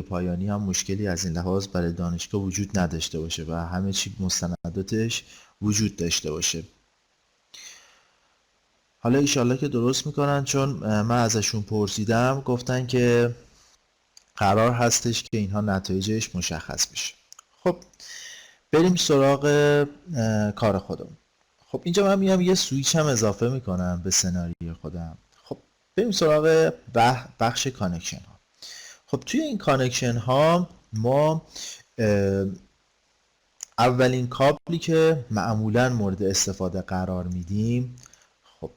پایانی هم مشکلی از این لحاظ برای دانشگاه وجود نداشته باشه و همه چی مستنداتش وجود داشته باشه. حالا ایشالله که درست میکنن، چون من ازشون پرسیدم گفتن که قرار هستش که اینها نتایجش مشخص بشه. خب بریم سراغ کار خودم. خب اینجا من میام یه سویچ هم اضافه میکنم به سناریو خودم. خب بریم سراغ بخش کانکشن ها. خب توی این کانکشن ها ما اولین کابلی که معمولا مورد استفاده قرار میدیم، خب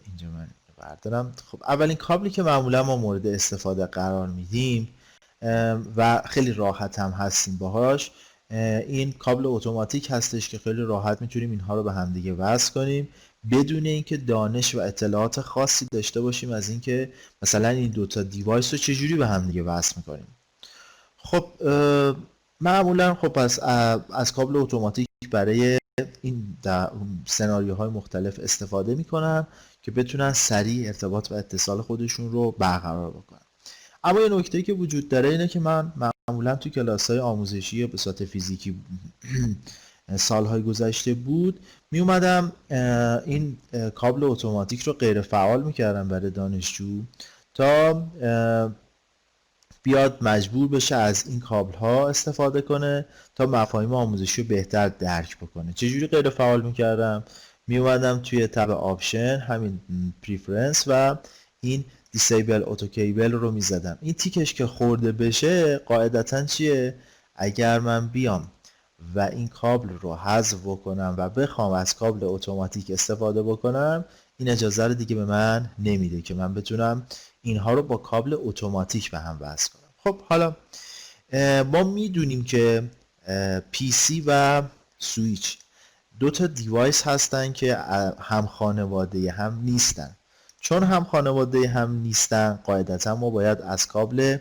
اینجا من بردارم. خب اولین کابلی که معمولا ما مورد استفاده قرار میدیم و خیلی راحت هم هستیم باهاش، این کابل اتوماتیک هستش که خیلی راحت میتونیم اینها رو به هم دیگه وصل کنیم بدون اینکه دانش و اطلاعات خاصی داشته باشیم از اینکه مثلا این دوتا دیوایس رو چجوری به هم دیگه وصل میکنیم. خب معمولا خب پس از کابل اتوماتیک برای این سناریوهای مختلف استفاده میکنن که بتونن سریع ارتباط و اتصال خودشون رو برقرار بکنن. اما یه نکته‌ای که وجود داره اینه که من معمولا تو کلاس‌های آموزشی به صورت فیزیکی سالهای گذشته بود می اومدم این کابل اتوماتیک رو غیر فعال میکردم برای دانشجو تا بیاد مجبور بشه از این کابل ها استفاده کنه تا مفاهیم آموزشی رو بهتر درک بکنه. چجوری غیر فعال میکردم؟ می اومدم توی تب آپشن همین پریفرنس و این دیسیبل اوتو کیبل رو میزدم. این تیکش که خورده بشه قاعدتا چیه؟ اگر من بیام و این کابل رو حذف بکنم و بخوام از کابل اتوماتیک استفاده بکنم، این اجازه رو دیگه به من نمیده که من بتونم اینها رو با کابل اتوماتیک به هم وصل کنم. خب حالا ما میدونیم که پی سی و سویچ دو تا دیوایس هستن که هم خانواده هم نیستن. چون هم خانواده هم نیستن قاعدتا ما باید از کابل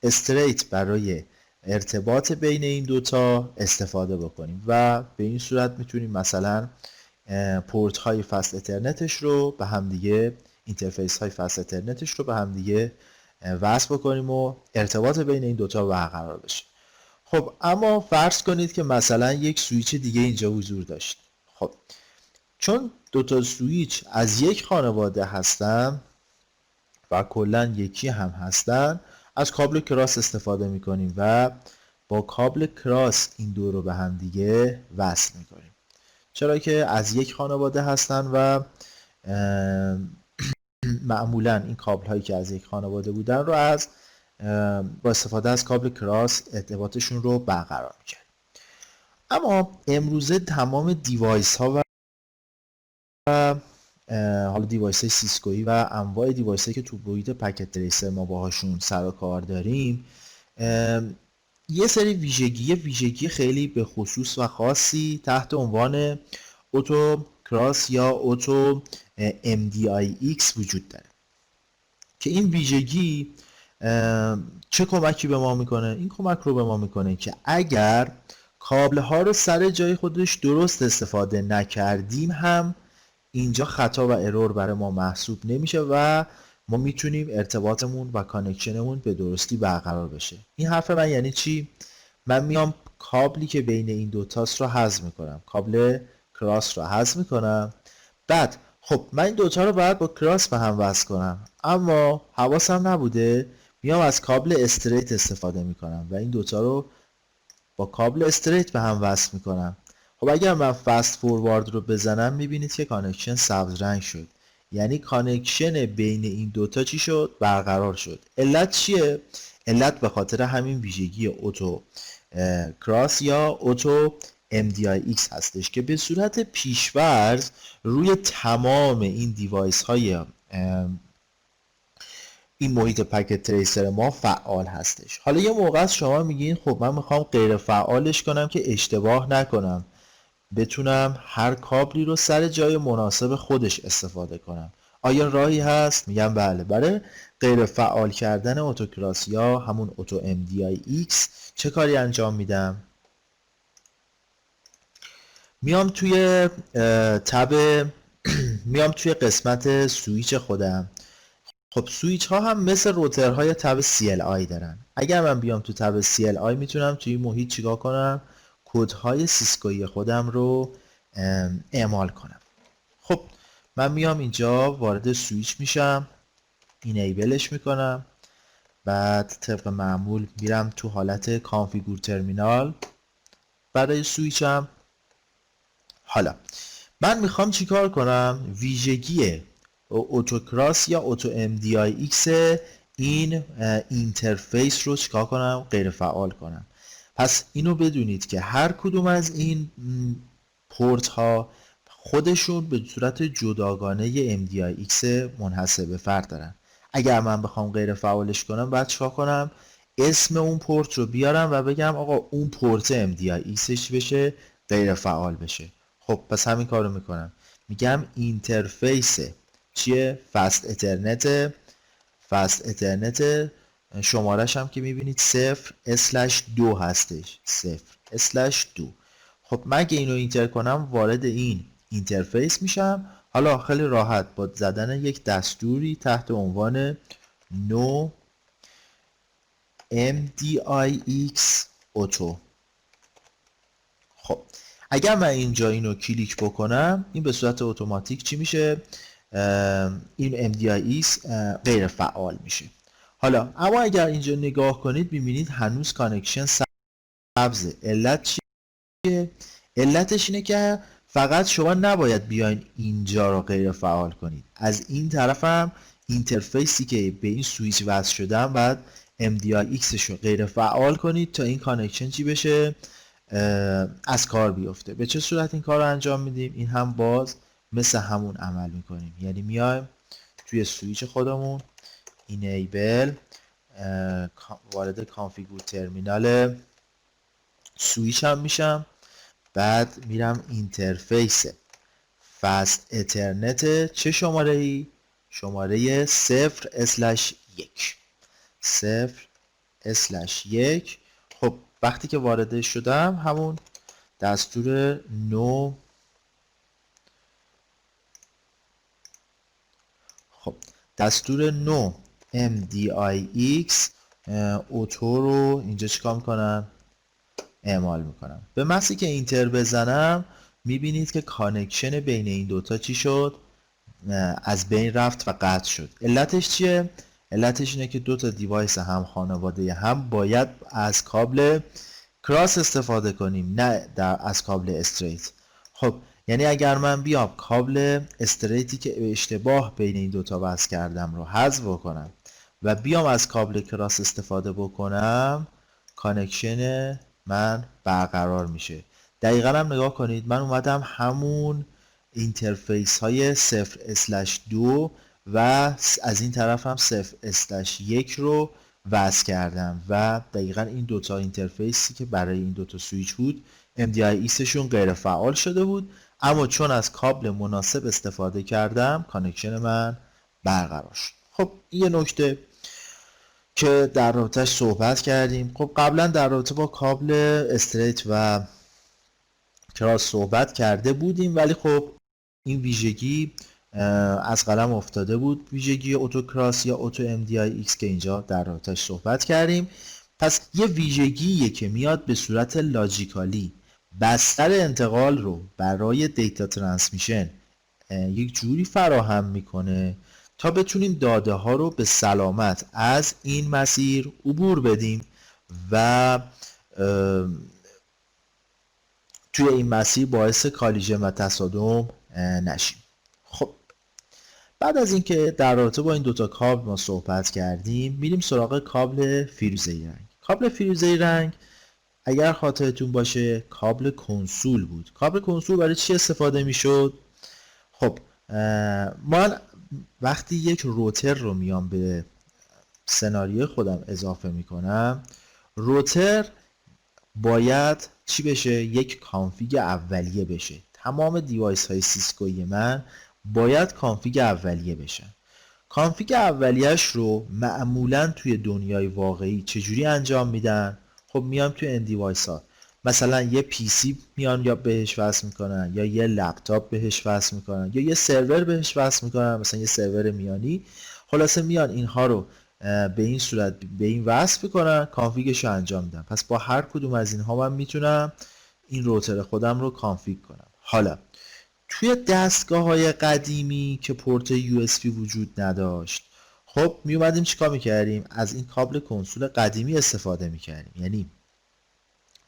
استریت برای ارتباط بین این دوتا استفاده بکنیم و به این صورت میتونیم مثلا پورت های فست اترنتش رو به هم دیگه، اینترفیس های فست اترنتش رو به هم دیگه وصل بکنیم و ارتباط بین این دوتا برقرار بشه. خب اما فرض کنید که مثلا یک سویچ دیگه اینجا حضور داشت. خب چون دوتا سویچ از یک خانواده هستن و کلا یکی هم هستن، از کابل کراس استفاده میکنیم و با کابل کراس این دو رو به هم دیگه وصل میکنیم. چرا که از یک خانواده هستن و معمولا این کابل هایی که از یک خانواده بودن رو از با استفاده از کابل کراس ارتباطشون رو برقرار میکنیم. اما امروزه تمام دیوایس ها و حالا دیوایس های سیسکویی و انواع دیوایس هایی که تو محیط پکت تریسر ما باهاشون سر و کار داریم یه سری ویژگی خیلی به خصوص و خاصی تحت عنوان اوتو کراس یا اوتو MDIX وجود داره که این ویژگی چه کمکی به ما میکنه؟ این کمک رو به ما میکنه که اگر کابل ها رو سر جای خودش درست استفاده نکردیم هم اینجا خطا و ارور برای ما محسوب نمیشه و ما میتونیم ارتباطمون و کانکشنمون به درستی برقرار بشه. این حرف من یعنی چی؟ من میام کابلی که بین این دوتاست رو حذف میکنم، کابل کراس رو حذف میکنم. بعد خب من این دوتا رو باید با کراس به هم وصل کنم، اما حواسم نبوده میام از کابل استریت استفاده میکنم و این دوتا رو با کابل استریت به هم وصل میکنم. خب اگر من فست فوروارد رو بزنم میبینید که کانکشن سبز رنگ شد، یعنی کانکشن بین این دوتا چی شد؟ برقرار شد. علت چیه؟ علت به خاطر همین ویژگی اوتو کراس یا اوتو MDIX هستش که به صورت پیش‌فرض روی تمام این دیوایس های این محیط پکت تریسر ما فعال هستش. حالا یه موقع از شما میگین خب من میخوام غیر فعالش کنم که اشتباه نکنم، بتونم هر کابلی رو سر جای مناسب خودش استفاده کنم. آیا راهی هست؟ میگم بله. برای غیر فعال کردن اوتوکراس یا همون اوتو MDIX چه کاری انجام میدم؟ میام توی تب میام توی قسمت سویچ خودم. خب سویچ ها هم مثل روترهای تب CLI دارن. اگر من بیام تو تب CLI میتونم توی این محیط چیکار کنم؟ کدهای سیسکویی خودم رو اعمال کنم. خب من میام اینجا وارد سویچ میشم، اینیبلش میکنم، بعد طبق معمول میرم تو حالت کانفیگور ترمینال برای سویچم. حالا من میخوام چیکار کنم؟ ویژگی اتوکراس یا اوتو MDIX این اینترفیس رو چیکار کنم؟ غیر فعال کنم. پس اینو بدونید که هر کدوم از این پورت ها خودشون به صورت جداگانه MDIX منحصر به فرد دارن. اگر من بخوام غیر فعالش کنم باید چیکار کنم؟ اسم اون پورت رو بیارم و بگم آقا اون پورت MDIXش بشه غیر فعال بشه. خب پس همین کار رو میکنم، میگم اینترفیس چیه؟ فست اترنت. فست اترنت شمارش هم که میبینید 0/2 هستش، 0/2. خب من اگه اینو اینتر کنم وارد این اینترفیس میشم. حالا خیلی راحت با زدن یک دستوری تحت عنوان no MDIX auto. خب اگر من اینجا اینو کلیک بکنم این به صورت اتوماتیک چی میشه؟ این MDIX غیر فعال میشه. حالا اما اگر اینجا نگاه کنید میبینید هنوز کانکشن سبزه. علت چیه؟ علتش اینه که فقط شما نباید بیاین اینجا رو غیر فعال کنید، از این طرف هم اینترفیسی که به این سویچ وصل شدن باید MDIX رو غیر فعال کنید تا این کانکشن چی بشه؟ از کار بیفته. به چه صورت این کار رو انجام میدیم؟ این هم باز مثل همون عمل میکنیم، یعنی میایم توی سویچ خودمون اینیبل، وارد کانفیگور ترمینال سویچ هم میشم، بعد میرم اینترفیس فست اترنت چه شماره ای؟ شماره 0/1 0/1. خب وقتی که وارد شدم همون دستور نو، خب دستور نو MDIX اوتو رو اینجا چیکار میکنم؟ اعمال میکنم. به محضی که اینتر بزنم میبینید که کانکشن بین این دوتا چی شد؟ از بین رفت و قطع شد. علتش چیه؟ علتش اینه که دوتا دیوایس هم خانواده هم باید از کابل کراس استفاده کنیم، نه از کابل استریت. خب یعنی اگر من بیام کابل استریتی که به اشتباه بین این دوتا وصل کردم رو حذف کنم و بیام از کابل کراس استفاده بکنم، کانکشن من برقرار میشه. دقیقا هم نگاه کنید من اومدم همون اینترفیس های 0/2 و از این طرف هم 0/1 رو وصل کردم و دقیقا این دوتا اینترفیسی که برای این دوتا سویچ بود MDIX شون غیر فعال شده بود، اما چون از کابل مناسب استفاده کردم کانکشن من برقرار شد. خب این یه نکته که در رابطه‌اش صحبت کردیم. خب قبلا در رابطه با کابل استریت و کراس صحبت کرده بودیم، ولی خب این ویژگی از قلم افتاده بود، ویژگی اتوکراس یا اوتو MDIX که اینجا در رابطه‌اش صحبت کردیم. پس یه ویژگیه که میاد به صورت لاجیکالی بستر انتقال رو برای دیتا ترانسمیشن یک جوری فراهم میکنه تا بتونیم داده ها رو به سلامت از این مسیر عبور بدیم و توی این مسیر باعث کالیژن و تصادم نشیم. خب بعد از اینکه در رابطه با این دوتا کابل ما صحبت کردیم میریم سراغ کابل فیروزه‌ای رنگ. کابل فیروزه‌ای رنگ اگر خاطرتون باشه کابل کنسول بود. کابل کنسول برای چی استفاده میشد؟ خب من وقتی یک روتر رو میام به سناریوی خودم اضافه میکنم، روتر باید چی بشه؟ یک کانفیگ اولیه بشه. تمام دیوایس های سیسکوی من باید کانفیگ اولیه بشن. کانفیگ اولیه‌اش رو معمولا توی دنیای واقعی چجوری انجام میدن؟ خب میام توی این دیوایس ها مثلا یه پی سی میان یا بهش وصل میکنن یا یه لپتاپ بهش وصل میکنن یا یه سرور بهش وصل میکنن، مثلا یه سرور میانی. خلاصه میان اینها رو به این صورت به این وصل میکنن، کانفیگش رو انجام میدن. پس با هر کدوم از اینها من میتونم این روتر خودم رو کانفیگ کنم. حالا توی دستگاه های قدیمی که پورت USB وجود نداشت، خب می اومدیم چیکار میکردیم؟ از این کابل کنسول قدیمی استفاده میکردیم. یعنی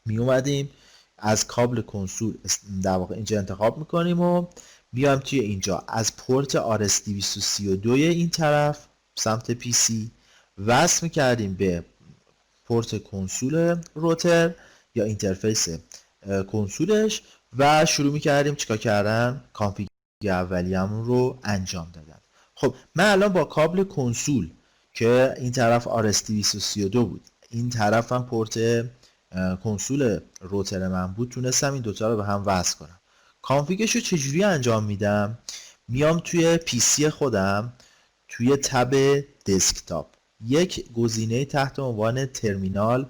می اومدیم از کابل کنسول در واقع اینجا انتخاب میکنیم و بیام توی اینجا از پورت RS232 این طرف سمت PC وصل میکردیم به پورت کنسول روتر یا اینترفیس کنسولش و شروع میکردیم چیکار کردن؟ کانفیگ اولیه‌مون رو انجام دادن. خب من الان با کابل کنسول که این طرف RS232 بود، این طرف هم پورت کنسول روتر من بود، تونستم این دوتا رو به هم وصل کنم. کانفیگش رو چجوری انجام میدم؟ میام توی PC خودم توی تب دسکتاپ یک گزینه تحت عنوان ترمینال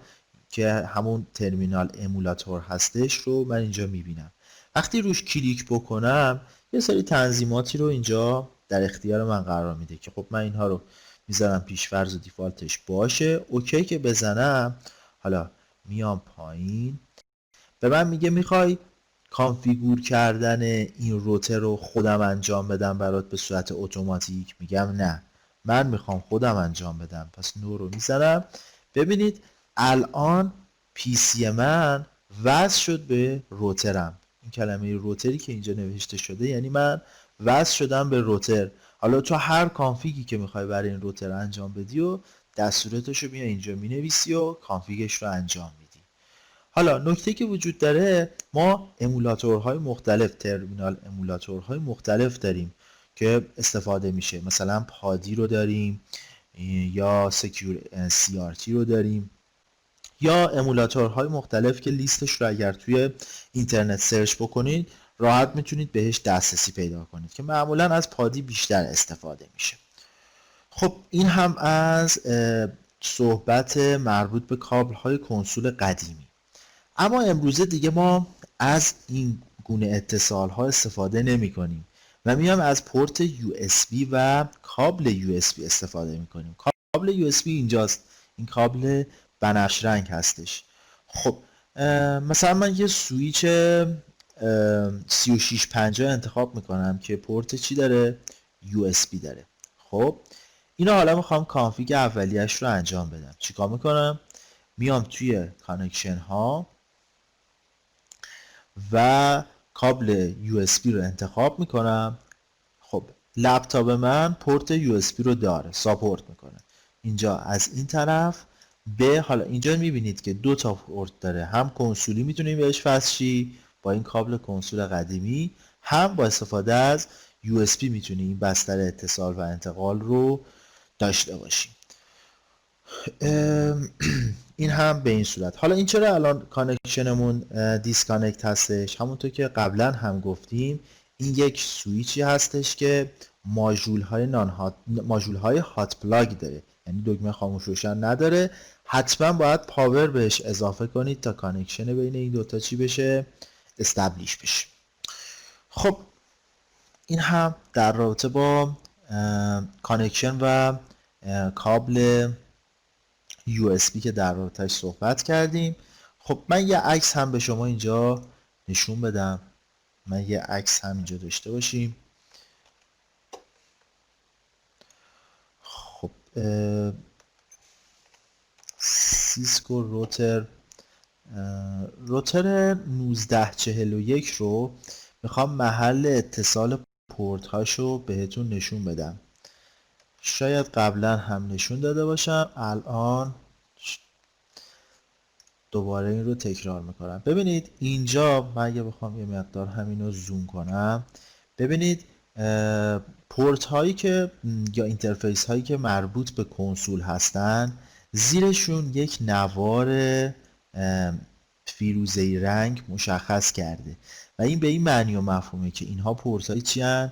که همون ترمینال امولاتور هستش رو من اینجا میبینم. وقتی روش کلیک بکنم یه سری تنظیماتی رو اینجا در اختیار من قرار میده که خب من اینها رو میذارم پیشفرض و دیفالتش باشه. اوکی که بزنم، حالا میام پایین به من میگه میخوای کانفیگور کردن این روتر رو خودم انجام بدم برات به صورت اتوماتیک؟ میگم نه، من میخوام خودم انجام بدم. پس نو رو میزنم. ببینید الان PC من وصل شد به روترم. این کلمه روتری که اینجا نوشته شده یعنی من وصل شدم به روتر. حالا تو هر کانفیگی که میخوای برای این روتر انجام بدی و دستوراتش رو میای اینجا مینویسی و کانفیگش رو انجام میدی. حالا نکته که وجود داره، ما امولاتورهای مختلف، ترمینال امولاتورهای مختلف داریم که استفاده میشه. مثلا پادی رو داریم یا سکیور CRT رو داریم یا امولاتورهای مختلف که لیستش رو اگر توی اینترنت سرچ بکنید راحت میتونید بهش دسترسی پیدا کنید که معمولا از پادی بیشتر استفاده میشه. خب این هم از صحبت مربوط به کابل های کنسول قدیمی. اما امروزه دیگه ما از این گونه اتصال ها استفاده نمی کنیم و میام از پورت USB و کابل USB استفاده می کنیم. کابل USB اینجاست، این کابل بنفش رنگ هستش. خب مثلا من یه سویچ 3650 انتخاب میکنم که پورت چی داره؟ USB داره. خب اینو حالا میخوام کانفیگ اولیه‌اش رو انجام بدم. چیکار میکنم؟ میام توی کانکشن ها و کابل USB رو انتخاب میکنم. خب لپتاپ من پورت USB رو داره، ساپورت میکنه. اینجا از این طرف به حالا اینجا میبینید که دو تا پورت داره، هم کنسولی میتونیم بهش وصل شی با این کابل کنسول قدیمی، هم با استفاده از USB میتونیم این بستر اتصال و انتقال رو داشته باشیم. این هم به این صورت. حالا این چرا الان کانکشنمون دیسکانکت هستش؟ همونطور که قبلا هم گفتیم این یک سویچی هستش که ماژول های هات پلاگ داره، یعنی دکمه خاموش روشن نداره. حتما باید پاور بهش اضافه کنید تا کانکشن بین این دوتا چی بشه؟ استبلیش بشه. خب این هم در رابطه با کانکشن و کابل USB که در رابطه‌اش صحبت کردیم. خب من یه عکس هم به شما اینجا نشون بدم. من یه عکس هم اینجا داشته باشیم. خب سیسکو روتر 1941 رو میخوام محل اتصال پورت هاشو بهتون نشون بدم. شاید قبلا هم نشون داده باشم، الان دوباره این رو تکرار میکنم. ببینید اینجا من اگه بخوام یه مقدار همین رو زوم کنم، ببینید پورت هایی که یا اینترفیس هایی که مربوط به کنسول هستن زیرشون یک نوار فیروزه‌ای رنگ مشخص کرده و این به این معنی و مفهومه که اینها پورت هایی چی هن؟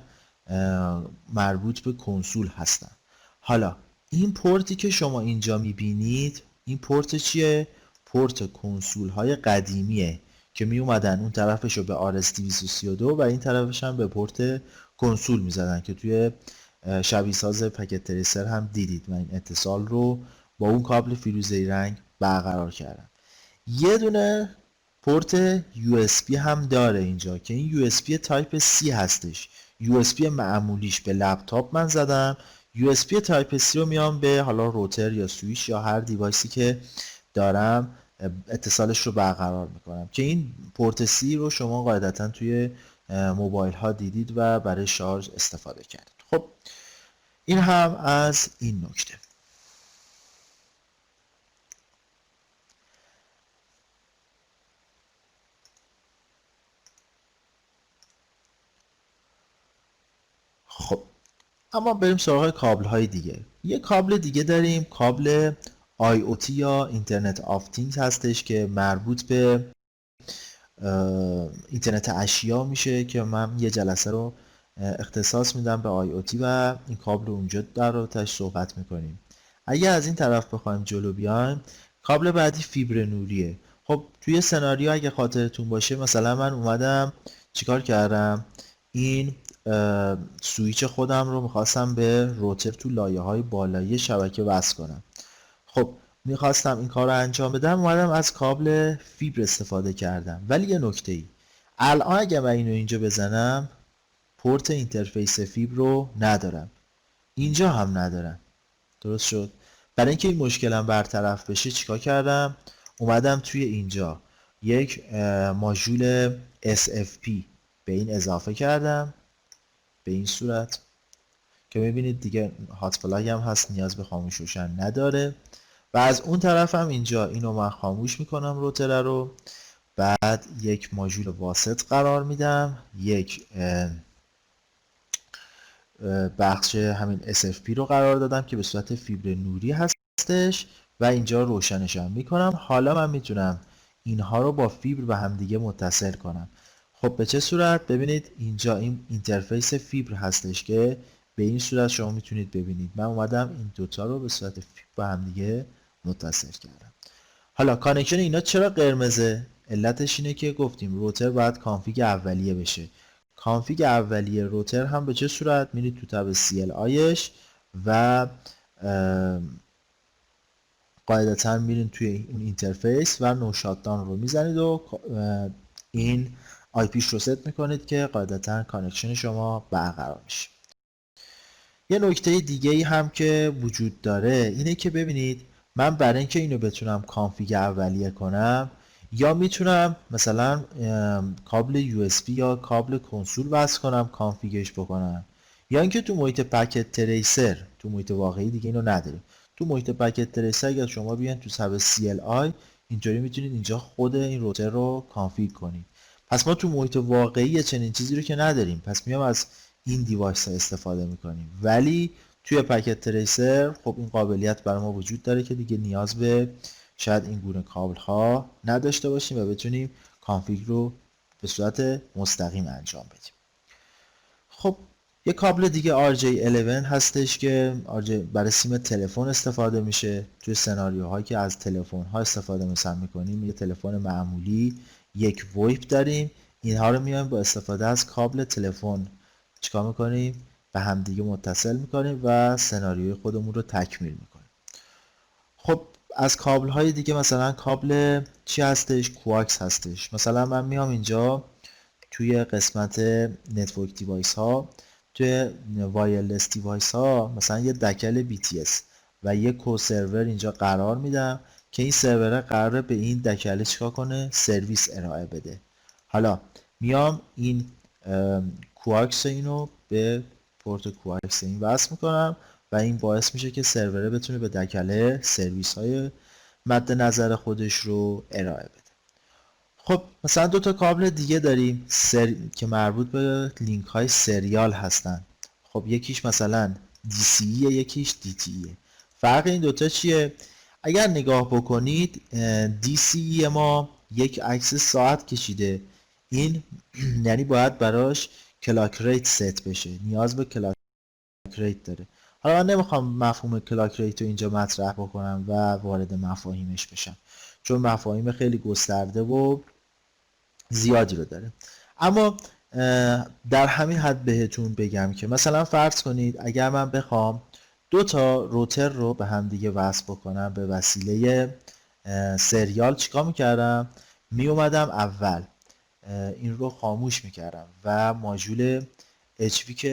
مربوط به کنسول هستن. حالا این پورتی که شما اینجا میبینید این پورت چیه؟ پورت کنسول های قدیمیه که می اومدن اون طرفش رو به RS232 و این طرفش هم به پورت کنسول میزدن که توی شبیه ساز پکت تریسر هم دیدید. من این اتصال رو با اون کابل فیروزه‌ای رنگ برقرار کردم. یه دونه پورت USB هم داره اینجا که این USB تایپ C هستش. USB معمولیش به لپتاپ من زدم، USB تایپ C رو میام به حالا روتر یا سویچ یا هر دیوایسی که دارم اتصالش رو برقرار میکنم که این پورت C رو شما قاعدتا توی موبایل ها دیدید و برای شارژ استفاده کردید. خب این هم از این نکته. خب اما بریم سراغ کابل های دیگه. یه کابل دیگه داریم، کابل IoT یا اینترنت آف تینگز هستش که مربوط به اینترنت اشیا میشه که من یه جلسه رو اختصاص میدم به IoT و این کابل رو اونجا در رابطه‌اش صحبت میکنیم. اگه از این طرف بخوایم جلو بیایم، کابل بعدی فیبر نوریه. خب توی سناریو اگه خاطرتون باشه مثلا من اومدم چیکار کردم، این سویچ خودم رو میخواستم به روتر تو لایه های بالایی شبکه وصل کنم. خب میخواستم این کار رو انجام بدم، اومدم از کابل فیبر استفاده کردم. ولی یه نکته ای، الان اگه من اینو اینجا بزنم پورت اینترفیس فیبر رو ندارم، اینجا هم ندارم. درست شد؟ برای اینکه این مشکلم برطرف بشه چیکار کردم؟ اومدم توی اینجا یک ماژول SFP به این اضافه کردم به این صورت که میبینید دیگه هات فلاگ هم هست، نیاز به خاموش روشن نداره. و از اون طرف هم اینجا اینو من خاموش میکنم روتره رو، بعد یک ماژول واسط قرار میدم، یک بخش همین SFP رو قرار دادم که به صورت فیبر نوری هستش و اینجا روشنش هم میکنم. حالا من میتونم اینها رو با فیبر به همدیگه متصل کنم. خب به چه صورت؟ ببینید اینجا این اینترفیس فیبر هستش که به این صورت شما میتونید ببینید. من اومدم این دوتا رو به صورت فیبر با همدیگه متصل کردم. حالا کانکشن اینا چرا قرمزه؟ علتش اینه که گفتیم روتر باید کانفیگ اولیه بشه. کانفیگ اولیه روتر هم به چه صورت؟ میرید تو تب CLIش و قاعدتا میرین توی اون اینترفیس و نو شاتداون رو میزنید و این آی پیش رو ست میکنید که قاعدتا کانکشن شما برقرار میشه. یه نکته دیگه ای هم که وجود داره اینه که ببینید من برای اینکه اینو بتونم کانفیگ اولیه کنم یا میتونم مثلا کابل USB یا کابل کنسول وصل کنم کانفیگش بکنم، یا اینکه تو محیط پکت تریسر، تو محیط واقعی دیگه اینو نداریم، تو محیط پکت تریسر اگر شما بیان تو تب CLI اینطوری میتونید اینجا خود این روتر رو کانفیگ کنید. پس ما تو محیط واقعی چنین چیزی رو که نداریم، پس میام از این دیوایس ها استفاده میکنیم. ولی توی پکت تریسر خب این قابلیت برای ما وجود داره که دیگه نیاز به شاید این گونه کابل ها نداشته باشیم و بتونیم کانفیگ رو به صورت مستقیم انجام بدیم. خب یه کابل دیگه RJ11 هستش که برای سیم تلفن استفاده میشه. توی سناریوهایی که از تلفن ها استفاده مثلا میکنیم، یه تلفن معمولی یک ویپ داریم، اینها رو میایم با استفاده از کابل تلفن چیکار میکنیم؟ به همدیگه متصل میکنیم و سناریوی خودمون رو تکمیل میکنیم. خب از کابل های دیگه مثلا کابل چی هستش؟ کواکس هستش. مثلا من میام اینجا توی قسمت نتورک دیوایس ها، توی وایرلس دیوایس ها مثلا یه دکل BTS و یه کو سرور اینجا قرار میدم که این سرور قراره به این دکله چیکار کنه؟ سرویس ارائه بده. حالا میام این کواکس اینو به پورت کواکس این وصل میکنم و این باعث میشه که سروره بتونه به دکله سرویس های مد نظر خودش رو ارائه بده. خب مثلا دو تا کابل دیگه داریم که مربوط به لینک های سریال هستن. خب یکیش مثلا DCE یکیش DTE. فرق این دوتا چیه؟ اگر نگاه بکنید DCE ما یک عکس ساعت کشیده، این یعنی باید براش کلاک ریت ست بشه، نیاز به کلاک ریت داره. حالا من نمیخوام مفهوم کلاک ریت رو اینجا مطرح بکنم و وارد مفاهیمش بشم چون مفاهیم خیلی گسترده و زیادی رو داره. اما در همین حد بهتون بگم که مثلا فرض کنید اگر من بخوام دو تا روتر رو به هم دیگه وصل بکنم به وسیله سریال، چیکار میکردم؟ می اومدم اول این رو خاموش میکردم و ماژول HVK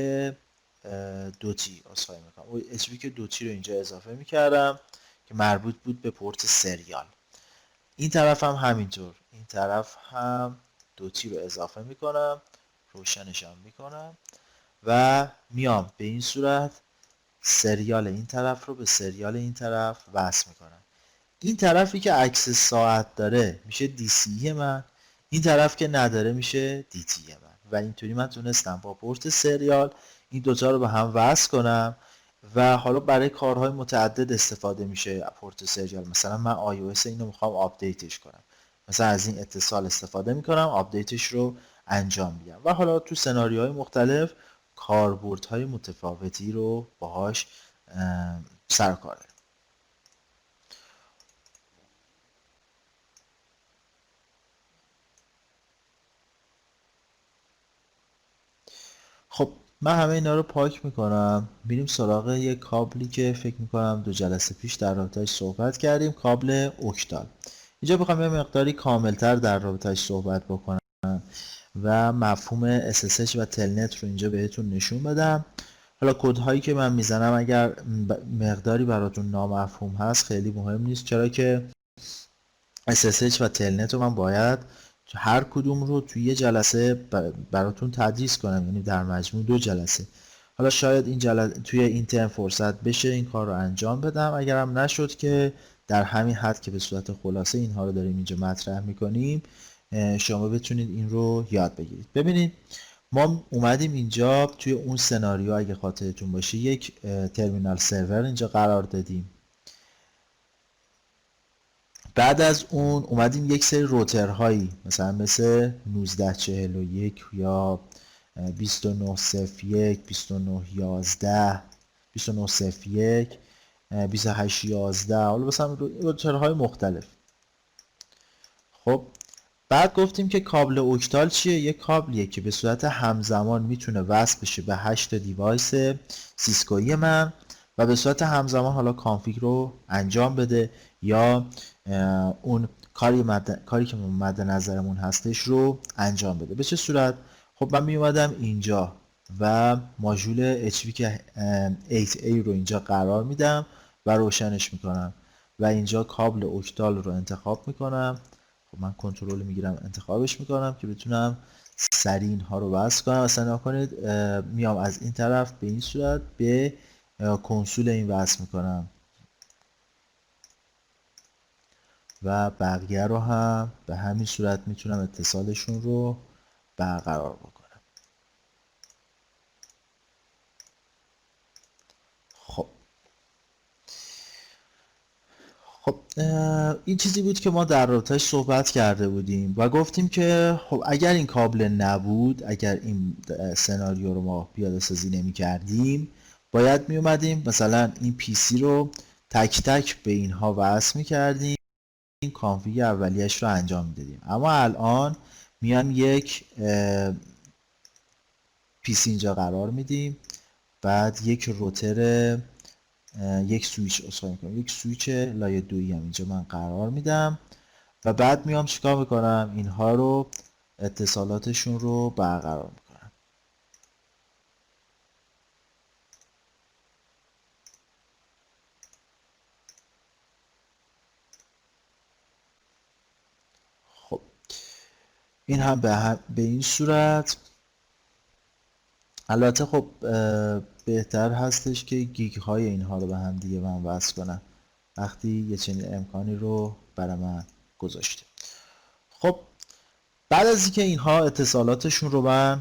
دوتی اصفایی میکنم HVK دوتی رو اینجا اضافه میکردم که مربوط بود به پورت سریال. این طرف هم همینطور، این طرف هم دوتی رو اضافه میکنم، روشنشم میکنم و میام به این صورت سریال این طرف رو به سریال این طرف وصل میکنم. این طرفی که عکس ساعت داره میشه DCE من، این طرف که نداره میشه DT من و اینطوری من تونستم با پورت سریال این دوتا رو به هم وصل کنم و حالا برای کارهای متعدد استفاده میشه پورت سریال. مثلا من iOS اینو میخوام آپدیتش کنم، مثلا از این اتصال استفاده میکنم، آپدیتش رو انجام میدم و حالا تو سناریوهای مختلف کاربردهای متفاوتی رو باهاش سر و کار داریم. خب من همه اینا رو پاک میکنم، میریم سراغ یک کابلی که فکر میکنم 2 جلسه پیش در رابطه‌اش صحبت کردیم، کابل اوکتال. اینجا بخوام یه مقداری کاملتر در رابطه‌اش صحبت بکنم و مفهوم SSH و تلنت رو اینجا بهتون نشون بدم. حالا کد هایی که من میزنم اگر مقداری براتون نامفهوم هست خیلی مهم نیست، چرا که SSH و تلنت رو من باید هر کدوم رو توی یه جلسه براتون تدریس کنم، یعنی در مجموع 2 جلسه. حالا شاید این توی این ترم فرصت بشه این کار رو انجام بدم، اگرم نشد که در همین حد که به صورت خلاصه اینها رو داریم اینجا مطرح میکنیم شما بتونید این رو یاد بگیرید. ببینید ما اومدیم اینجا توی اون سناریو اگه خاطرتون باشه یک ترمینال سرور اینجا قرار دادیم. بعد از اون اومدیم یک سری روترهایی مثلا مثل 1941 یا 2901 2911 2901 2811 حالا مثلا روترهای مختلف. خب بعد گفتیم که کابل اوکتال چیه؟ یک کابلیه که به صورت همزمان میتونه وصل بشه به 8 دیوایس سیسکویی من و به صورت همزمان حالا کانفیگ رو انجام بده یا اون کاری که مد نظرمون هستش رو انجام بده. به چه صورت؟ خب من می اومدم اینجا و ماژول HVK 8A رو اینجا قرار میدم و روشنش میکنم و اینجا کابل اوکتال رو انتخاب میکنم. خب من کنترل میگیرم انتخابش میکنم که بتونم سریع اینها رو وصل کنم. مثلا نگاه کنید میام از این طرف به این صورت به کنسول این وصل میکنم و بقیه رو هم به همین صورت میتونم اتصالشون رو برقرار بکنم. خب این چیزی بود که ما در رابطه‌اش صحبت کرده بودیم و گفتیم که خب اگر این کابل نبود، اگر این سناریو رو ما پیاده سازی نمی کردیم، باید می اومدیم مثلا این PC رو تک تک به اینها وصل می کردیم، این کانفیگ اولیش رو انجام می دادیم. اما الان میام یک PC اینجا قرار میدیم، بعد یک روتر یک سویچ لایه دویی هم اینجا من قرار میدم و بعد میام چیکار میکنم؟ اینها رو اتصالاتشون رو برقرار میکنم. خب این هم به این صورت. البته خب بهتر هستش که گیگ های اینها رو به هم دیگه من وصل کنم وقتی یه چنین امکانی رو برای من گذاشته. خب بعد از اینکه اینها اتصالاتشون رو من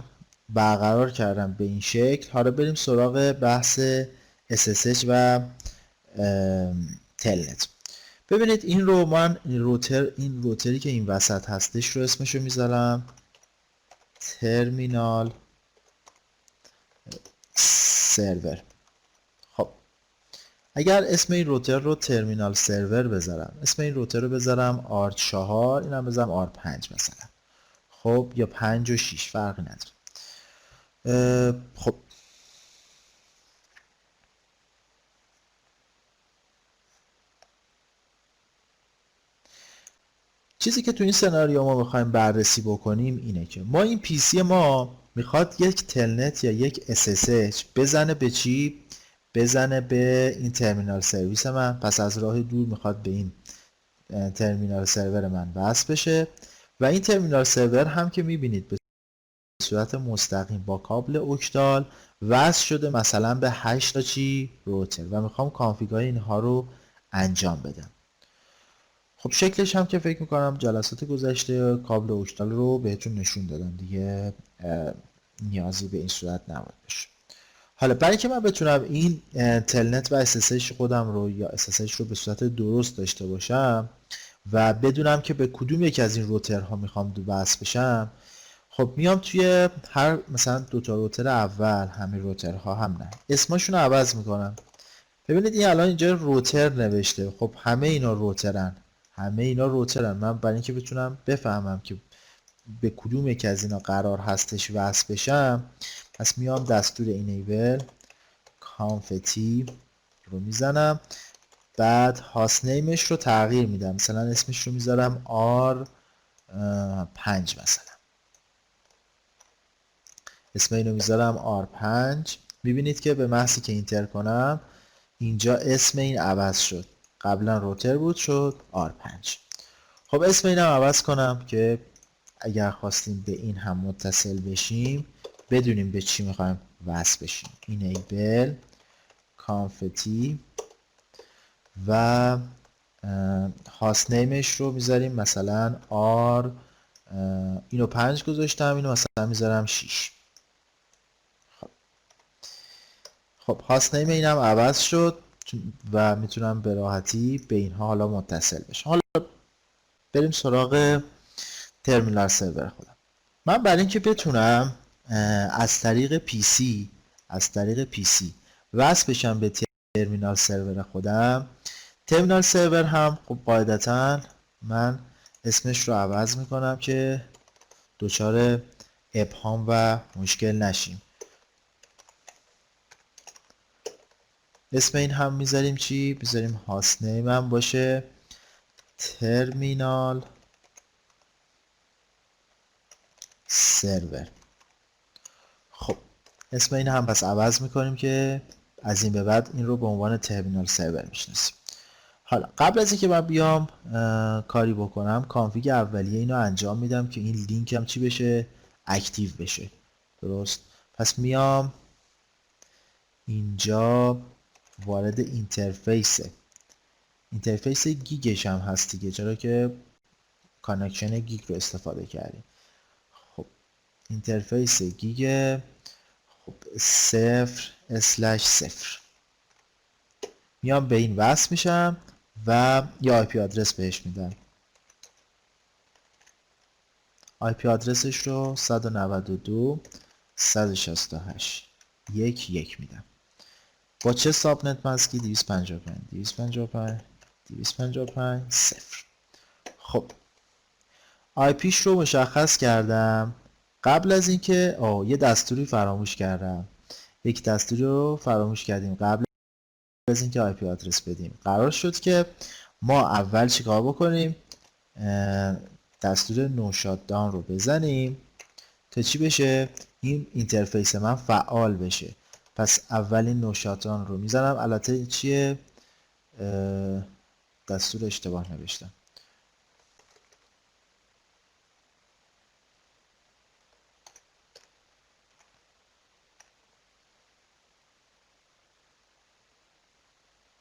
برقرار کردم به این شکل، حالا بریم سراغ بحث SSH و تلنت. ببینید این رو من این روتری که این وسط هستش رو اسمشو میذارم ترمینال سرور. خب اگر اسم این روتر رو ترمینال سرور بذارم، اسم این روتر رو بذارم R4، اینم بذارم R5 مثلا، خب یا 5 و 6 فرقی نداره. خب چیزی که تو این سناریو ما میخوایم بررسی بکنیم اینه که ما این پی سی ما میخواد یک تلنت یا یک SSH بزنه به چی؟ بزنه به این ترمینال سرویس من. پس از راه دور میخواد به این ترمینال سرور من وصل بشه و این ترمینال سرور هم که میبینید به صورت مستقیم با کابل اوکتال وصل شده مثلا به 8 تا چی روتر و میخوام کانفیگای اینها رو انجام بدم. خب شکلش هم که فکر میکنم جلسات گذشته کابل اوکتال رو بهتون نشون دادم دیگه، نیازی به این صورت نباید باشه. حالا برای که من بتونم این تلنت و SSH خودم رو یا SSH رو به صورت درست داشته باشم و بدونم که به کدوم یک از این روترها میخوام وصل بشم، خب میام توی هر مثلا دوتا روتر اول همین روترها هم نه اسمشون رو عوض میکنم. ببینید این الان اینجا روتر نوشته، خب همه اینا روترن، همه اینا روترن. من برای اینکه بتونم بفهمم که به کدوم یک از اینا قرار هستش وصل بشم، پس میام دستور enable conft رو میزنم، بعد هاست نیمش رو تغییر میدم، مثلا اسمش رو میذارم R5 مثلا، اسم اینو میذارم R5. میبینید که به محضی که اینتر کنم اینجا اسم این عوض شد، قبلا روتر بود شد R5. خب اسم اینم عوض کنم که اگر خواستیم به این هم متصل بشیم بدونیم به چی میخوایم وصل بشیم. enable conft و هاست نیمش رو میذاریم مثلا R، اینو 5 گذاشتم، اینو مثلا میذارم 6. خب هاست نیم اینم عوض شد و میتونم به راحتی به اینها حالا متصل بشم. حالا بریم سراغ ترمینال سرور خودم. من برای اینکه بتونم از طریق پی سی وصل بشم به ترمینال سرور خودم، ترمینال سرور هم خب قاعدتا من اسمش رو عوض میکنم که دچار ابهام و مشکل نشیم. اسم این هم میذاریم چی؟ میذاریم هاست نیم هم باشه ترمینال سرور. خب اسم این هم پس عوض میکنیم که از این به بعد این رو به عنوان ترمینال سرور میشناسیم. حالا قبل از اینکه من بیام کاری بکنم کانفیگ اولیه اینو انجام میدم که این لینک هم چی بشه؟ اکتیو بشه. درست؟ پس میام اینجا وارد اینترفیس گیگش هم هست دیگه، چرا که کانکشن گیگ رو استفاده کردیم. خب اینترفیس گیگ، خب 0/0 میام به این وصل میشم و یه آی پی آدرس بهش میدم. آی پی آدرسش رو 192.168.1.1 میدم. با چه ساب نت ماسکی؟ 255 0. خب آی پیش رو مشخص کردم. قبل از اینکه یه دستوری فراموش کردم، یک دستوری رو فراموش کردیم قبل از اینکه آی پی آدرس بدیم. قرار شد که ما اول چیکار بکنیم؟ دستور نو شات داون رو بزنیم تا چی بشه؟ این اینترفیس من فعال بشه. پس اولین نو شات داون رو میزنم. البته چیه؟ دستور اشتباه نوشتم.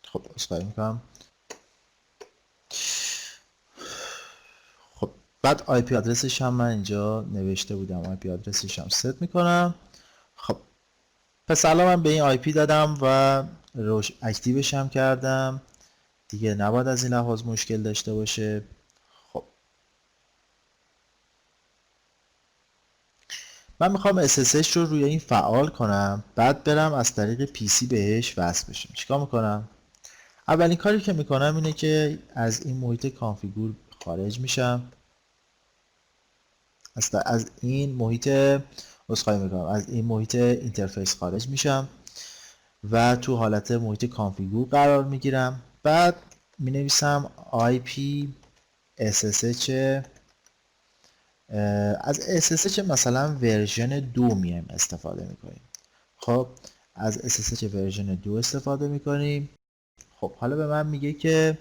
خب اسخای میکنم. خب بعد آی پی آدرسش هم من اینجا نوشته بودم، آی پی آدرسش هم ست میکنم. خب پس الان من به این آی پی دادم و روش اکتیوش هم کردم دیگه، نباید از این لحاظ مشکل داشته باشه. خب من میخوام SSH رو روی این فعال کنم، بعد برم از طریق پی سی بهش وصل بشم. چیکار میکنم؟ اولین کاری که میکنم اینه که از این محیط کانفیگور خارج میشم، از این محیط عذرخواهی میکنم، از این محیط اینترفیس خارج میشم و تو حالت محیط کانفیگور قرار میگیرم. بعد می نویسم IP SSH. از SSH مثلا ورژن 2 میایم استفاده میکنیم. خب از SSH ورژن 2 استفاده میکنیم. خب حالا به من میگه که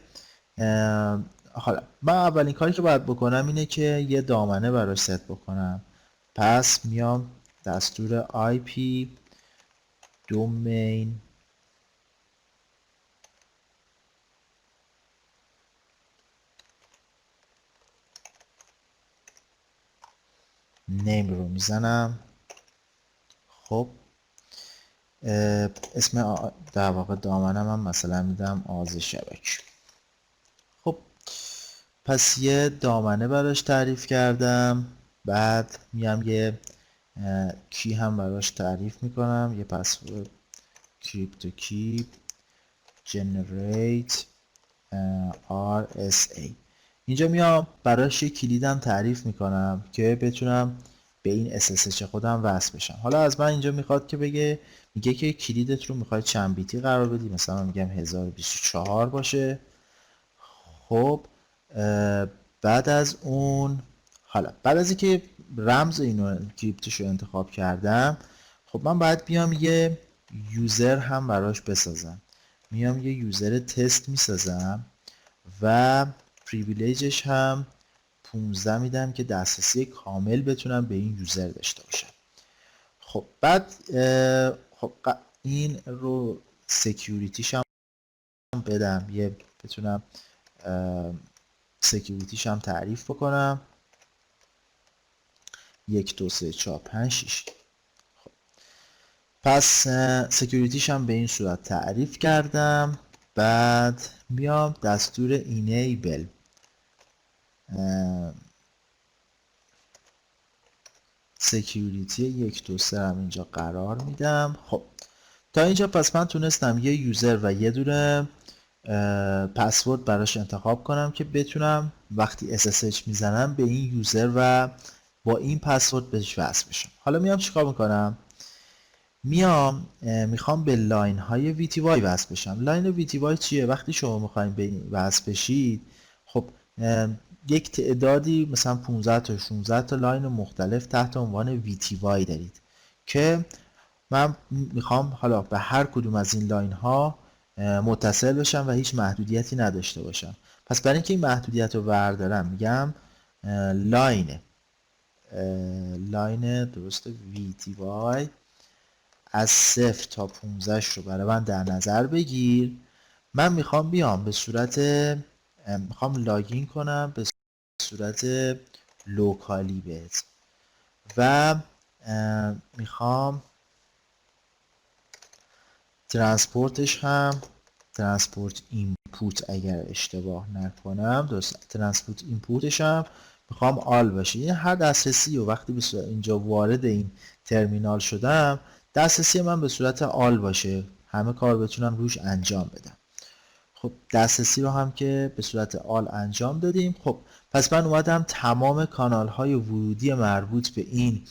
حالا من اولین کاری که باید بکنم اینه که یه دامنه براش ست بکنم. پس میام دستور IP domain name رو میزنم. خب اسم در واقع دامنم هم مثلا میدم آز شبک. خب پس یه دامنه براش تعریف کردم. بعد میام یه کی هم براش تعریف میکنم، یه پسورد crypto key generate RSA. اینجا میام براش یه کلیدم تعریف میکنم که بتونم به این SSH خودم وصل بشم. حالا از من اینجا میخواد که میگه که کلیدت رو میخواد چند بیتی قرار بدی، مثلا میگم 1024 باشه. خب بعد از اون، حالا بعد از اینکه رمز اینو کریپتش رو انتخاب کردم، خب من باید بیام یه یوزر هم براش بسازم. میام یه یوزر تست میسازم و پریویلیجش هم 15 میدم که دسترسی کامل بتونم به این یوزر داشته باشم. خب بعد خب این رو سکیوریتیش هم بدم، یه بتونم سکیوریتیش هم تعریف بکنم. 1 2 3 4 5 6. خب پس سکیوریتیش هم به این صورت تعریف کردم. بعد میام دستور enable سکیوریتی 1 2 3 هم اینجا قرار میدم. خب تا اینجا پس من تونستم یه یوزر و یه دونه پسورد براش انتخاب کنم که بتونم وقتی SSH میزنم به این یوزر و با این پسورد بهش وصل بشم. حالا میام چیکار میکنم؟ میخوام به لاین های VTY وصل بشم. لاین VTY چیه؟ وقتی شما میخواین به این وصل بشید، خب یک تعدادی مثلا 15 تا 16 تا لاین مختلف تحت عنوان VTY دارید که من میخوام حالا به هر کدوم از این لاین ها متصل بشم و هیچ محدودیتی نداشته باشم. پس برای اینکه این محدودیت رو بردارم میگم لاین درست VTY از 0 تا 15 رو برای من در نظر بگیر. من میخوام بیام به صورت میخوام لاگین کنم به صورت لوکالی بهت و میخوام ترانسپورتش هم ترانسپورت اینپوت اگر اشتباه نکنم درست، ترانسپورت اینپوتش هم میخوام آل باشه. یعنی هر دسترسی و وقتی به صورت اینجا وارد این ترمینال شدم دسترسی من به صورت آل باشه، همه کار بتونم روش انجام بدم. خب دسترسی رو هم که به صورت آل انجام دادیم. خب پس من اومدم تمام کانال های ورودی مربوط به این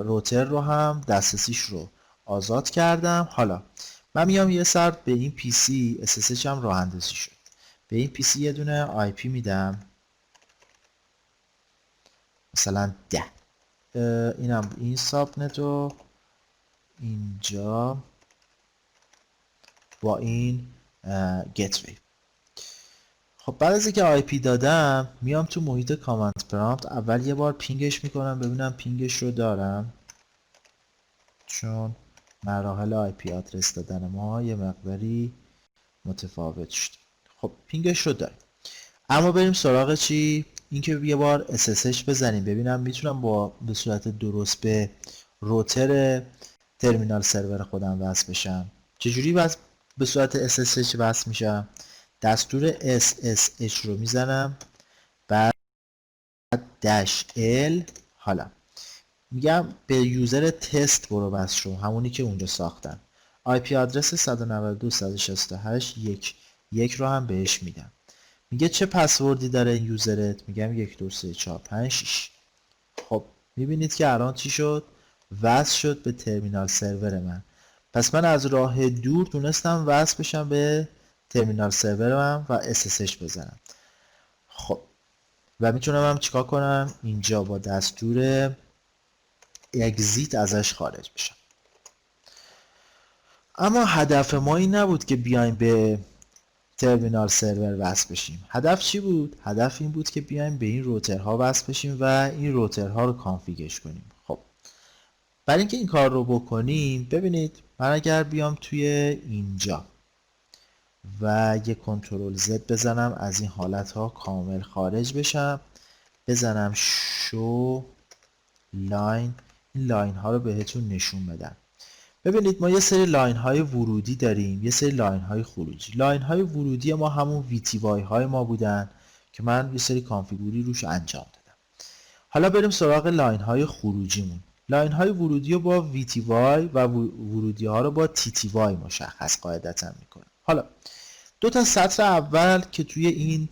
روتر رو هم دسترسیش رو آزاد کردم. حالا من میام یه سر به این PC SSH هم راه اندازی شد. به این PC یه دونه IP میدم مثلا 10. اینم این ساب نت رو اینجا با این گتوی. خب بعد از اینکه آی پی دادم میام تو محیط کامند پرامپت اول یه بار پینگش میکنم ببینم پینگش رو دارم، چون مراحل آی پی آدرس دادن ما یه مقداری متفاوت شد. خب پینگش رو داریم، اما بریم سراغ چی؟ اینکه یه بار SSH بزنیم ببینم میتونم به صورت درست به روتر ترمینال سرور خودم وصل بشم. چجوری به صورت SSH وصل میشم؟ دستور SSH رو میزنم، بعد -L. حالا میگم به یوزر تست برو وصل شو، همونی که اونجا ساختن. IP آدرس 192.168.1.1 رو هم بهش میدم. میگه چه پسوردی داره این یوزرت؟ میگم 1 2 3 4 5 6. خب میبینید که الان چی شد؟ وصل شد به ترمینال سرور من. پس من از راه دور تونستم وصل بشم به ترمینال سرور من و SSH بزنم. خب و میتونم هم چیکار کنم؟ اینجا با دستور اگزیت ازش خارج بشم. اما هدف ما این نبود که بیایم به ترمینال سرور وصل بشیم. هدف چی بود؟ هدف این بود که بیایم به این روترها وصل بشیم و این روترها رو کانفیگش کنیم. خب برای اینکه این کار رو بکنیم، ببینید من اگر بیام توی اینجا و یه کنترل زد بزنم از این حالت ها کامل خارج بشم، بزنم شو لاین، این لاین ها رو بهتون نشون بدم. ببینید ما یه سری لاین های ورودی داریم، یه سری لاین های خروجی. لاین های ورودی ما همون VTY های ما بودن که من یه سری کانفیگوری روش انجام دادم. حالا بریم سراغ لاین های خروجیمون. لاین های ورودی رو با VTY و ورودی ها رو با TTY مشخص قاعدتا میکنه. حالا دو تا سطر اول که توی این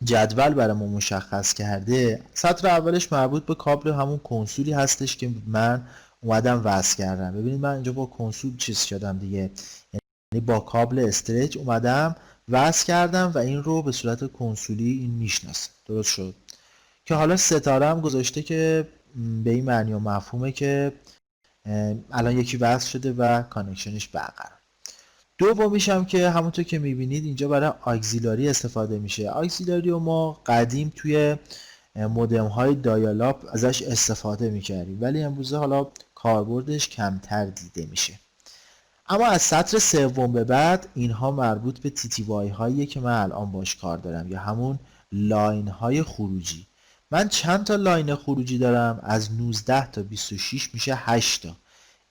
جدول برای ما مشخص کرده، سطر اولش مربوط به کابل همون کنسولی هستش که من اومدم وصل کردم. ببینید من اینجا با کنسول چیز شدم دیگه، یعنی با کابل استرچ اومدم وصل کردم و این رو به صورت کنسولی این میشناسه. درست شد؟ که حالا ستاره هم گذاشته که به این معنی و مفهومه که الان یکی وصل شده و کانکشنش برقرار. دومیش هم که همونطور که میبینید اینجا برای آکسیلاری استفاده میشه. آکسیلاری رو ما قدیم توی مودم های دایالاپ ازش استفاده میکردیم، ولی امروزه حالا کاربردش کمتر دیده میشه. اما از سطر سوم به بعد اینها مربوط به TTY هاییه که من الان باش کار دارم، یا همون لاین های خروجی. من چند تا لاین خروجی دارم؟ از 19 تا 26 میشه 8 تا.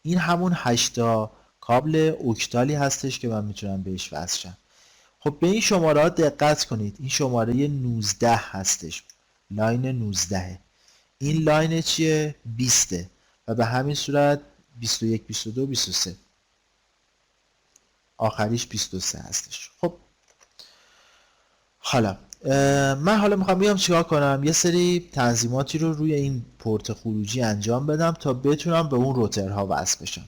این همون 8 تا کابل اوکتالی هستش که من میتونم بهش وصل شم. خب به این شماره ها دقت کنید. این شماره 19 هستش، لاین 19. این لاین چیه؟ 20 و به همین صورت 21 22 23 آخریش 23 هستش. خب حالا من میخوام بیام چیکار کنم؟ یه سری تنظیماتی رو روی این پورت خروجی انجام بدم تا بتونم به اون روترها وصل بشم.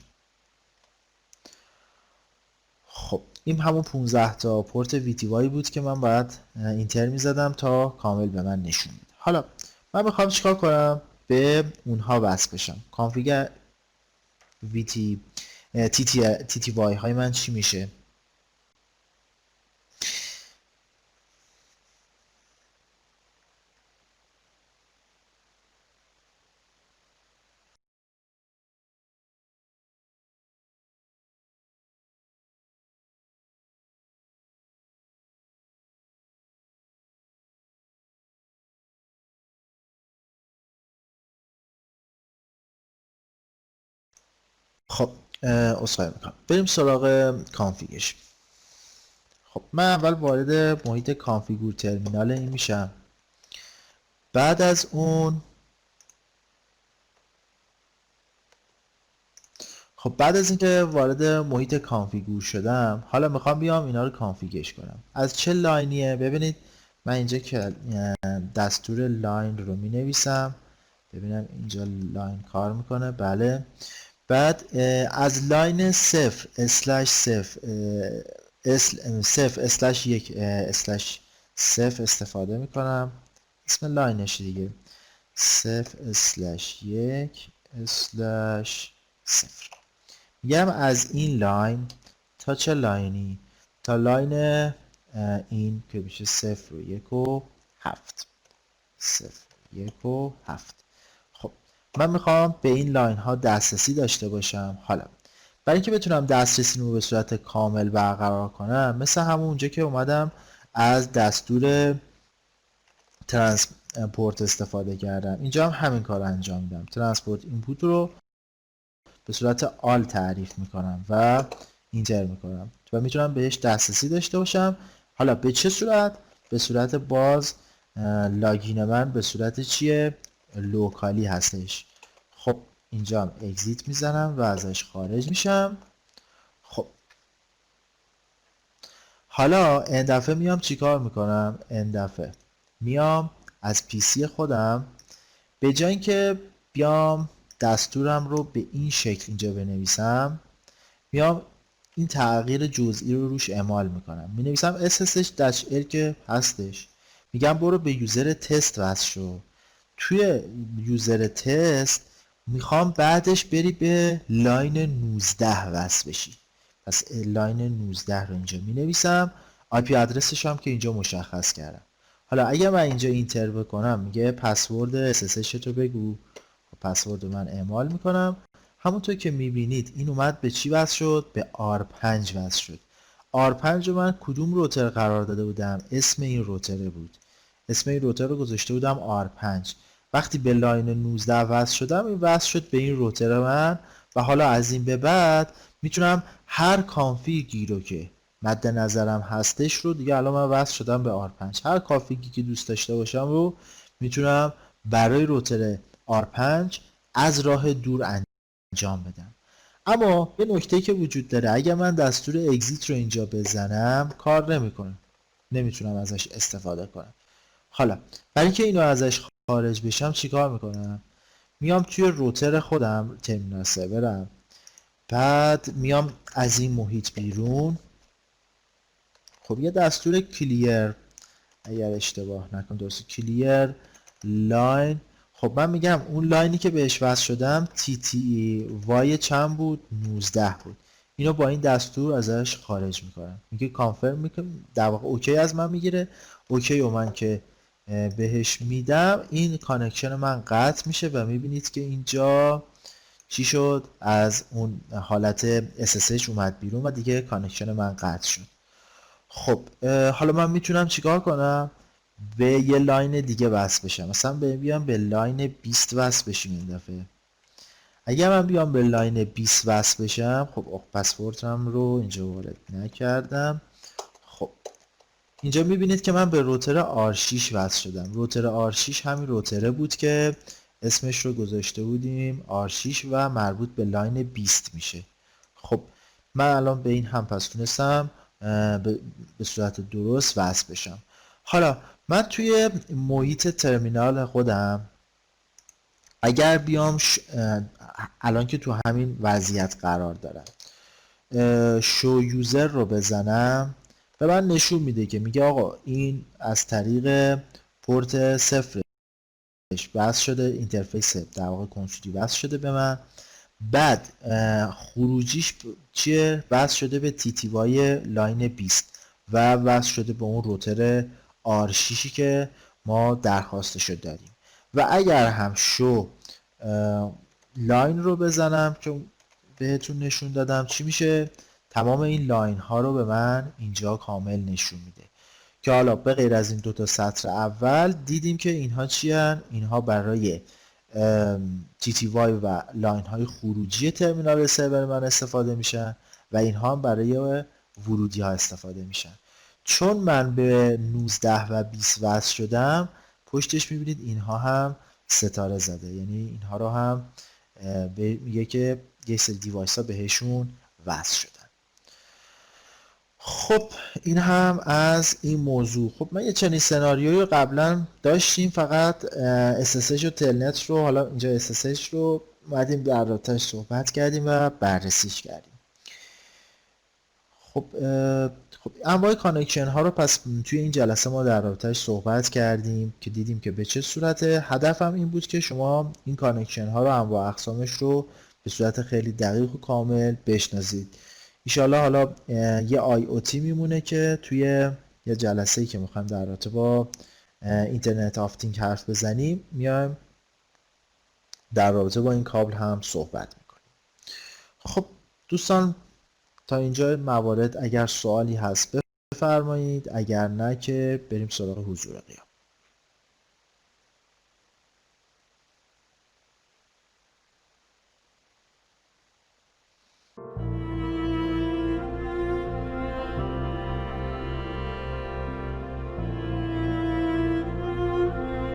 خب این همون 15 تا پورت VTY بود که من باید اینتر میزدم تا کامل به من نشون بده. حالا من میخوام چیکار کنم؟ به اونها وصل بشم. کانفیگر TTY های من چی میشه؟ خب عذرخواهی میکنم، بریم سراغ کانفیگش. خب من اول وارد محیط کانفیگور ترمینال این میشم. بعد از اون بعد از اینکه وارد محیط کانفیگور شدم، حالا میخوام بیام اینا رو کانفیگش کنم. از چه لاینیه؟ ببینید من اینجا که دستور لاین رو می نویسم، ببینم اینجا لاین کار میکنه. بله. بعد از لاین 0 اسلش 1 0 استفاده میکنم. اسم لاینش دیگه 0/1/0. میگم از این لاین تا چه لاینی؟ تا لاین این که میشه 0 و 1 و 7. 0 1 و 7. خب من میخوام به این لاین ها دسترسی داشته باشم. حالا برای اینکه بتونم دسترسی رو به صورت کامل برقرار کنم، مثل همونجا که اومدم از دستور ترانسپورت استفاده کردم، اینجا هم همین کار رو انجام میدم. ترانسپورت اینپوت رو به صورت آل تعریف میکنم و اینتر میکنم و میتونم بهش دسترسی داشته باشم. حالا به چه صورت؟ به صورت باز لاگین من به صورت چیه؟ لوکالی هستش. خب اینجا هم اگزیت میزنم و ازش خارج میشم. خب حالا این دفعه میام چیکار میکنم؟ این دفعه میام از PC خودم به جای اینکه بیام دستورم رو به این شکل اینجا بنویسم، میام این تغییر جزئی رو روش اعمال میکنم، می نویسم ssh-l که هستش، میگم برو به یوزر تست وصل شو. توی یوزر تست میخوام بعدش بری به لاین 19 وصل بشی، پس لاین 19 رو اینجا می نویسم، IP ادرسش هم که اینجا مشخص کردم. حالا اگه من اینجا اینتر بکنم میگه پسورد SSH تو بگو، پسورد من اعمال میکنم. همونطور که میبینید این اومد به چی وصل شد؟ به R5 وصل شد. R5 رو من کدوم روتر قرار داده بودم؟ اسم این روتره بود، اسم این روتر رو گذاشته بودم R5. وقتی به لاین 19 وصل شدم این وصل شد به این روتر من و حالا از این به بعد میتونم هر کانفیگی رو که مد نظرم هستش رو دیگه، الان من وصل شدم به R5، هر کانفیگی که دوست داشته باشم رو میتونم برای روتر R5 از راه دور انجام بدم. اما یه نکته که وجود داره، اگر من دستور اگزیت رو اینجا بزنم کار نمیکنه، نمیتونم ازش استفاده کنم. حالا برای اینکه اینو ازش خارج بشم چیکار میکنم؟ میام توی روتر خودم ترمینال سرورم، بعد میام از این محیط بیرون. خب یه دستور کلیر، اگر اشتباه نکنم درست، کلیر لاین. خب من میگم اون لاینی که بهش وصل شدم TTY چند بود؟ 19 بود. اینو با این دستور ازش خارج میکنم، میگه کانفرم میکنم، در واقع اوکی از من میگیره. اوکی و من که بهش میدم این کانکشن من قطع میشه و میبینید که اینجا چی شد؟ از اون حالت SSH اومد بیرون و دیگه کانکشن من قطع شد. خب حالا من میتونم چیکار کنم؟ به یه لاین دیگه وصل بشم، مثلا بیام به لاین 20 وصل بشیم این دفعه. اگر من بیام به لاین 20 وصل بشم، خب پسوردم رو اینجا وارد نکردم. خب اینجا میبینید که من به روتر R6 وصل شدم. روتر R6 همین روتره بود که اسمش رو گذاشته بودیم R6 و مربوط به لاین 20 میشه. خب من الان به این هم پس تونستم به صورت درست وصل بشم. حالا من توی محیط ترمینال خودم اگر بیام الان که تو همین وضعیت قرار دارم شو یوزر رو بزنم به من نشون میده که میگه آقا این از طریق پورت صفرش وصل شده، اینترفیس در واقع کنسولی وصل شده به من، بعد خروجیش چیه؟ وصل شده به TTY لاین 20 و وصل شده به اون روتر R6 که ما درخواستشو داریم. و اگر هم شو لاین رو بزنم که بهتون نشون دادم چی میشه؟ تمام این لاین ها رو به من اینجا کامل نشون میده که حالا به غیر از این دوتا سطر اول دیدیم که اینها چی هن؟ اینها برای TTY و لاین های خروجی ترمینال سرور من استفاده میشن و اینها هم برای ورودی ها استفاده میشن. چون من به 19 و 20 وصل شدم پشتش میبینید اینها هم ستاره زده، یعنی اینها رو هم میگه که یک سری دیوایس ها بهشون وصل شدن. خب این هم از این موضوع. خب من یه چنین سناریویی قبلا داشتیم، فقط SSH و تلنت رو، حالا اینجا SSH رو اومدیم در رابطه‌اش صحبت کردیم و بررسیش کردیم. خب انواع کانکشن ها رو پس توی این جلسه ما در رابطه‌اش صحبت کردیم که دیدیم که به چه صورته. هدفم این بود که شما این کانکشن ها رو انواع اقسامش رو به صورت خیلی دقیق و کامل بشناسید. ایشالا حالا یه IoT میمونه که توی یه جلسه‌ای که میخوایم در رابطه با اینترنت آف تینگ حرف بزنیم میایم در رابطه با این کابل هم صحبت میکنیم. خب دوستان تا اینجا موارد اگر سوالی هست بفرمایید، اگر نه که بریم سراغ حضور قیام.